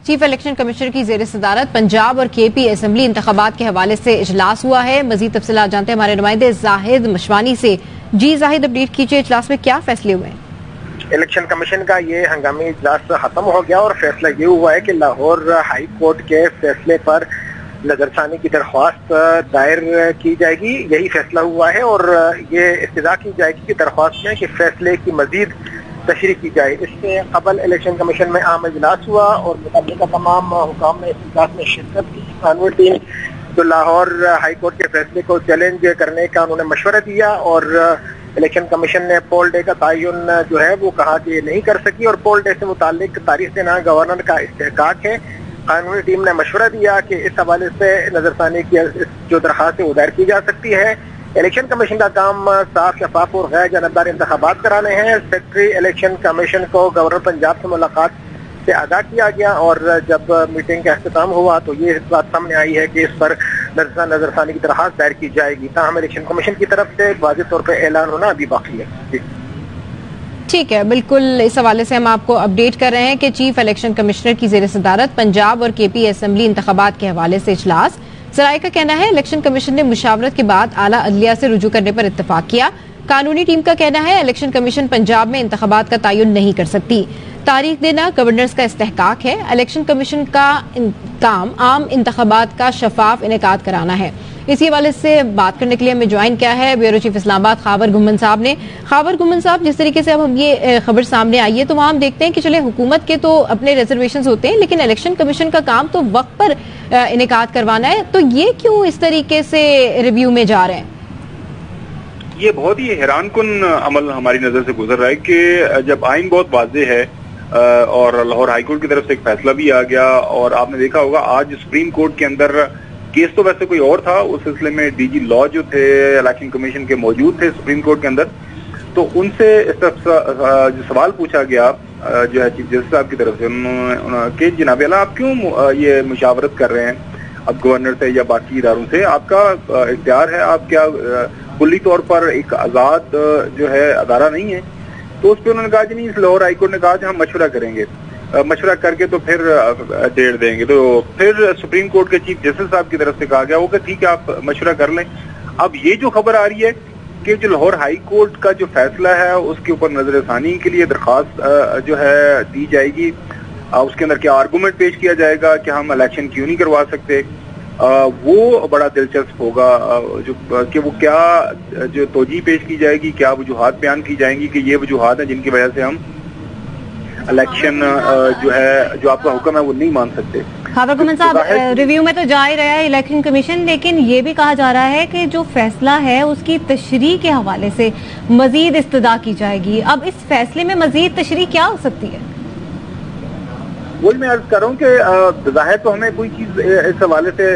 Chief election commissioner की ज़ेर सदारत पंजाब और केपी असेंबली इंतखाबात के हवाले से इजलास हुआ है। मजीद तफसीलात जानते हैं हमारे नुमाइंदे जाहिद मशवानी से। जी जाहिद, अपडेट कीजिए, इजलास में क्या फैसले हुए हैं? इलेक्शन कमीशन का ये हंगामी इजलास खत्म हो गया और फैसला ये हुआ है कि लाहौर हाई कोर्ट के फैसले पर नजरसानी की दरख्वास्त दायर की जाएगी। यही फैसला हुआ है और ये इस्तदा की जाएगी कि दरख्वास्त में कि फैसले की मजीद तशरीह की जाए। इससे कबल इलेक्शन कमीशन में आम इजलास हुआ और मुतल्लिका तमाम हुकाम ने इस इजलास में शिरकत की। कानूनी टीम तो लाहौर हाई कोर्ट के फैसले को चैलेंज करने का उन्होंने मशवरा दिया और इलेक्शन कमीशन ने पोल डे का तयन जो है वो कहा कि नहीं कर सकी और पोल डे से मुतालिक तारीख देना गवर्नर का इस्तेहकाक है। कानूनी टीम ने मशवरा दिया कि इस हवाले से नजरसानी की जो दरखास्त है वो दायर की जा सकती है। इलेक्शन कमीशन का काम साफ, शफाफ और गैर जानबदार इंतखाबात कराने हैं। सेक्रेटरी इलेक्शन कमीशन को गवर्नर पंजाब से मुलाकात से आगाह किया गया और जब मीटिंग का अख्ताम हुआ तो ये बात सामने आई है कि इस पर नजरसानी की दरखास्त दायर की जाएगी। ताहम इलेक्शन कमीशन की तरफ से वाज़ेह तौर पर ऐलान होना अभी बाकी है। ठीक है, बिल्कुल इस हवाले से हम आपको अपडेट कर रहे हैं कि चीफ इलेक्शन कमिश्नर की ज़ेर सदारत पंजाब और केपी असेंबली इंतखाबात के हवाले से इजलास। सराय का कहना है इलेक्शन कमीशन ने मुशावरत के बाद आला अदलिया से रुजू करने पर इत्तफाक किया। कानूनी टीम का कहना है इलेक्शन कमीशन पंजाब में इंतखाबात का तयन नहीं कर सकती। तारीख देना गवर्नर्स का इस्तेहकाक है। इलेक्शन कमीशन का काम आम इंतखाबात का शफाफ इनेकाद कराना है। इसी हवाले से बात करने के लिए हमें ज्वाइन किया है ब्यूरो चीफ इस्लामाबाद खावर गुम्मन साहब ने। खावर गुम्मन साहब, जिस तरीके से अब हम ये खबर सामने आई है तो वहाँ हम देखते हैं कि चले हुकूमत के तो अपने रिजर्वेशन होते हैं लेकिन इलेक्शन कमीशन का काम तो वक्त पर इनेकाद करवाना है, तो ये क्यों इस तरीके से रिव्यू में जा रहे हैं? ये बहुत ही हैरानकुन अमल हमारी नजर से गुजर रहा है कि जब आइन बहुत वाज़ेह है और लाहौर हाईकोर्ट की तरफ से एक फैसला भी आ गया और आपने देखा होगा आज सुप्रीम कोर्ट के अंदर केस तो वैसे कोई और था, उस सिलसिले में डीजी लॉ जो थे इलेक्शन कमीशन के मौजूद थे सुप्रीम कोर्ट के अंदर, तो उनसे इस तरफ जो सवाल पूछा गया जो है चीफ जस्टिस साहब की तरफ से कि जनाब आला आप क्यों ये मुशावरत कर रहे हैं अब गवर्नर से या बाकी इदारों से, आपका इख्तियार है, आप क्या कुल्ली तौर पर एक आजाद जो है अदारा नहीं है? तो उस पर उन्होंने कहा कि नहीं, इस लाहौर हाईकोर्ट ने कहा कि हम मशवरा करेंगे, मशवरा करके तो फिर डेट देंगे। तो फिर सुप्रीम कोर्ट के चीफ जस्टिस साहब की तरफ से कहा गया होगा ठीक है आप मशवरा कर लें। अब ये जो खबर आ रही है कि जो लाहौर हाई कोर्ट का जो फैसला है उसके ऊपर नजरसानी के लिए दरखास्त जो है दी जाएगी, उसके अंदर क्या आर्गूमेंट पेश किया जाएगा कि हम इलेक्शन क्यों नहीं करवा सकते, वो बड़ा दिलचस्प होगा जो कि वो क्या जो तोजी पेश की जाएगी, क्या वजूहात बयान की जाएंगी कि ये वजूहात हैं जिनकी वजह से हम इलेक्शन जो है जो आपका हुक्म है वो नहीं मान सकते। खावर गुम्मन साहब, रिव्यू में तो जा ही रहा है इलेक्शन कमीशन, लेकिन ये भी कहा जा रहा है कि जो फैसला है उसकी तशरीह के हवाले से मजीद इस्तदा की जाएगी। अब इस फैसले में मजीद तशरीह क्या हो सकती है? वही मैं अर्ज कर रहा हूँ कि जाहिर तो हमें कोई चीज इस हवाले से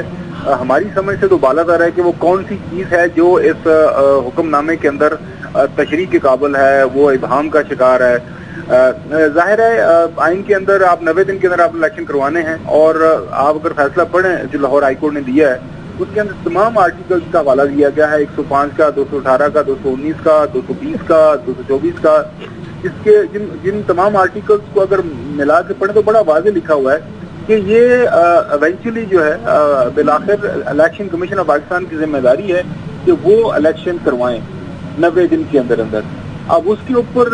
हमारी समझ से तो बालातर है कि वो कौन सी चीज है जो इस हुक्मनामे के अंदर तशरीह के काबिल है, वो इबहाम का शिकार है। जाहिर है आइन के अंदर आप 90 दिन के अंदर आप इलेक्शन करवाने हैं और आप अगर फैसला पढ़ें जो लाहौर हाईकोर्ट ने दिया है उसके अंदर तमाम आर्टिकल्स का हवाला दिया गया है, 105 का, 218 का, 219 का, 220 का, 224 का। इसके जिन तमाम आर्टिकल्स को अगर मिला के पढ़े तो बड़ा वाज़ेह लिखा हुआ है कि ये इवेंचुअली जो है बिलाखिर इलेक्शन कमीशन ऑफ पाकिस्तान की जिम्मेदारी है कि वो इलेक्शन करवाएं 90 दिन के अंदर अंदर। अब उसके ऊपर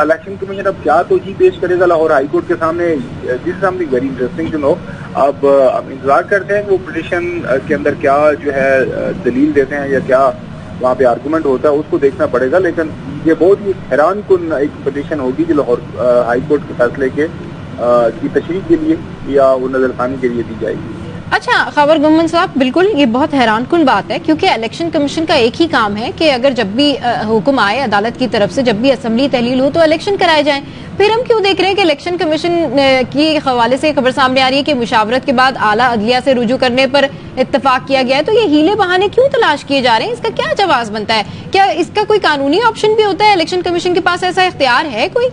इलेक्शन कमीशन अब क्या तोजी पेश करेगा लाहौर हाईकोर्ट के सामने, this something very interesting to know. अब इंतजार करते हैं कि वो पिटीशन के अंदर क्या जो है दलील देते हैं या क्या वहाँ पे आर्गूमेंट होता है, उसको देखना पड़ेगा। लेकिन ये बहुत ही हैरानकुन एक पिटीशन होगी जो लाहौर हाईकोर्ट के फैसले के की तशरीह के लिए या वो नजरसानी के लिए दी जाएगी। अच्छा खबर गुम्मन साहब, बिल्कुल ये बहुत हैरानकुन बात है क्योंकि इलेक्शन कमीशन का एक ही काम है कि अगर जब भी हुक्म आए अदालत की तरफ से, जब भी असेंबली तहलील हो तो इलेक्शन कराए जाएं। फिर हम क्यों देख रहे हैं कि इलेक्शन कमीशन की हवाले से खबर सामने आ रही है कि मुशावरत के बाद आला अदलिया से रुजू करने पर इत्तफाक किया गया है, तो ये हीले बहाने क्यों तलाश किए जा रहे हैं? इसका क्या जवाब बनता है? क्या इसका कोई कानूनी ऑप्शन भी होता है? इलेक्शन कमीशन के पास ऐसा इख्तियार है कोई?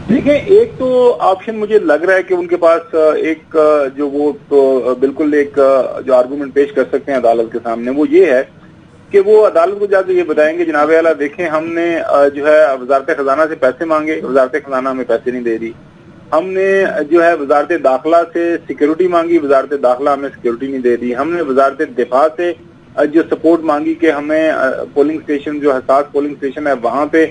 देखिए, एक तो ऑप्शन मुझे लग रहा है कि उनके पास एक जो वो तो बिल्कुल एक जो आर्गूमेंट पेश कर सकते हैं अदालत के सामने, वो ये है कि वो अदालत को जाकर ये बताएंगे जनाब आला देखें हमने जो है वजारत खजाना से पैसे मांगे, वजारत खजाना हमें पैसे नहीं दे रही, हमने जो है वजारत दाखिला से सिक्योरिटी मांगी, वजारत दाखिला हमें सिक्योरिटी नहीं दे दी। हमने वजारत दिफा से जो सपोर्ट मांगी कि हमें पोलिंग स्टेशन, जो हसास पोलिंग स्टेशन है, वहां पे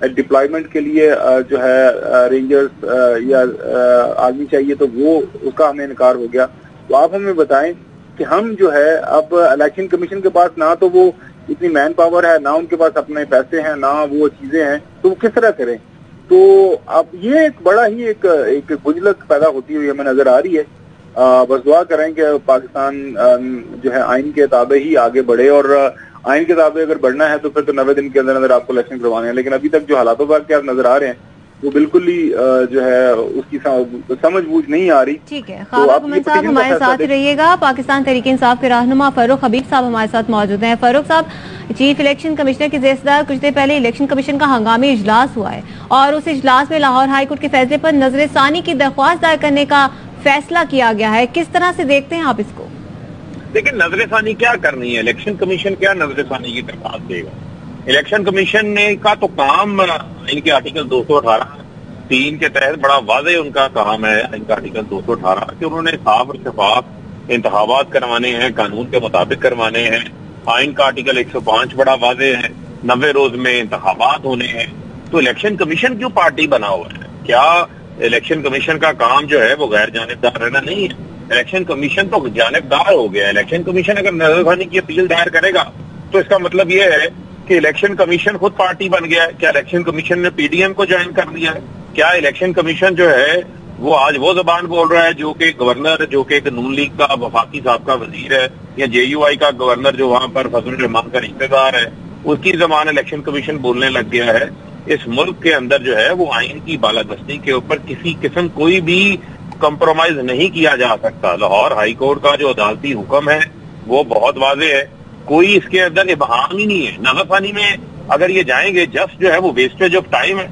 डिप्लॉयमेंट के लिए जो है रेंजर्स या आर्मी चाहिए, तो वो उसका हमें इनकार हो गया। तो आप हमें बताएं कि हम जो है अब इलेक्शन कमीशन के पास ना तो वो इतनी मैन पावर है, ना उनके पास अपने पैसे हैं, ना वो चीजें हैं, तो वो किस तरह करें। तो अब ये एक बड़ा ही एक गुजलत पैदा होती हुई हमें नजर आ रही है। बस दुआ करें कि पाकिस्तान जो है आइन के ताबे ही आगे बढ़े, और आइन के ताबे अगर बढ़ना है तो फिर तो 90 दिन के अंदर अंदर आपको इलेक्शन करवाने हैं। लेकिन अभी तक जो हालातों पर क्या नजर आ रहे हैं वो बिल्कुल ही जो है उसकी समझ बूझ नहीं आ रही। ठीक है, ख्वाब गुमन साहब हमारे साथ रहिएगा। पाकिस्तान तहरीक इंसाफ के रहनुमा फारूक हबीब साहब हमारे साथ मौजूद हैं। फारूक साहब, चीफ इलेक्शन कमिश्नर की ज़ेरसदार कुछ देर पहले इलेक्शन कमीशन का हंगामी इजलास हुआ है और उस इजलास में लाहौर हाईकोर्ट के फैसले पर नजर सानी की दरख्वास्त दायर करने का फैसला किया गया है। किस तरह से देखते हैं आप इसको? देखिए, नजर सानी क्या करनी है, इलेक्शन कमीशन क्या नजर सानी की दरख्वास्त देगा। इलेक्शन कमीशन ने का तो काम इनके आर्टिकल 218(3) के तहत बड़ा वाज़ेह उनका काम है। इनका आर्टिकल 218 कि उन्होंने साफ और शफाफ इंतखाबात करवाने हैं, कानून के मुताबिक करवाने हैं। आइन का आर्टिकल 105 बड़ा वाज़ेह है, 90 रोज में इंतखाबात होने हैं। तो इलेक्शन कमीशन क्यों पार्टी बना हुआ है? क्या इलेक्शन कमीशन का काम जो है वो गैर जानिबदार रहना नहीं है? इलेक्शन कमीशन तो जानिबदार हो गया। इलेक्शन कमीशन अगर नजरसानी की अपील दायर करेगा तो इसका मतलब ये है कि इलेक्शन कमीशन खुद पार्टी बन गया है। क्या इलेक्शन कमीशन ने पीडीएम को ज्वाइन कर लिया है? क्या इलेक्शन कमीशन जो है वो आज वो जबान बोल रहा है जो कि गवर्नर, जो कि एक नून लीग का वफाकी साहब का वजीर है, या जेयूआई का गवर्नर जो वहां पर फजल रहमान का रिश्तेदार है, उसकी जबान इलेक्शन कमीशन बोलने लग गया है? इस मुल्क के अंदर जो है वो आइन की बालादस्ती के ऊपर किसी किस्म कोई भी कंप्रोमाइज नहीं किया जा सकता। लाहौर हाईकोर्ट का जो अदालती हुक्म है वो बहुत वाज़ेह है, कोई इसके अंदर इबहाम ही नहीं है। नजरसानी में अगर ये जाएंगे जस्ट जो है वो वेस्टेज ऑफ टाइम है,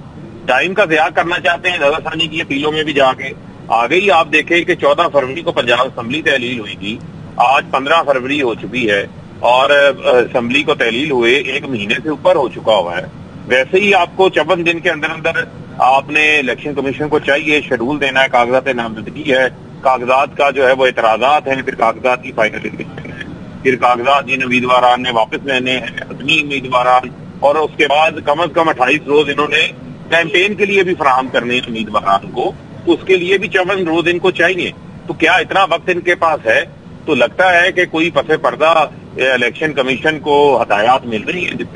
टाइम का ज़िया करना चाहते हैं। नजरसानी की अपीलों में भी जाके आगे ही आप देखें कि 14 फरवरी को पंजाब असम्बली तहलील हुई थी, आज 15 फरवरी हो चुकी है और असम्बली को तहलील हुए 1 महीने से ऊपर हो चुका हुआ है। वैसे ही आपको 54 दिन के अंदर अंदर आपने इलेक्शन कमीशन को चाहिए शेड्यूल देना है, कागजात नामजदगी है, कागजात का जो है वो एतराजात हैं, फिर कागजात की फाइनलाइजेशन है, फिर कागजात जिन उम्मीदवार ने वापस लेने हैं, अपनी उम्मीदवार, और उसके बाद कम अज कम 28 रोज इन्होंने कैंपेन के लिए भी फराहम करने हैं उम्मीदवार को, तो उसके लिए भी 54 रोज इनको चाहिए। तो क्या इतना वक्त इनके पास है? तो लगता है कि कोई पसे पर्दा इलेक्शन कमीशन को हदायत मिल रही है जिसके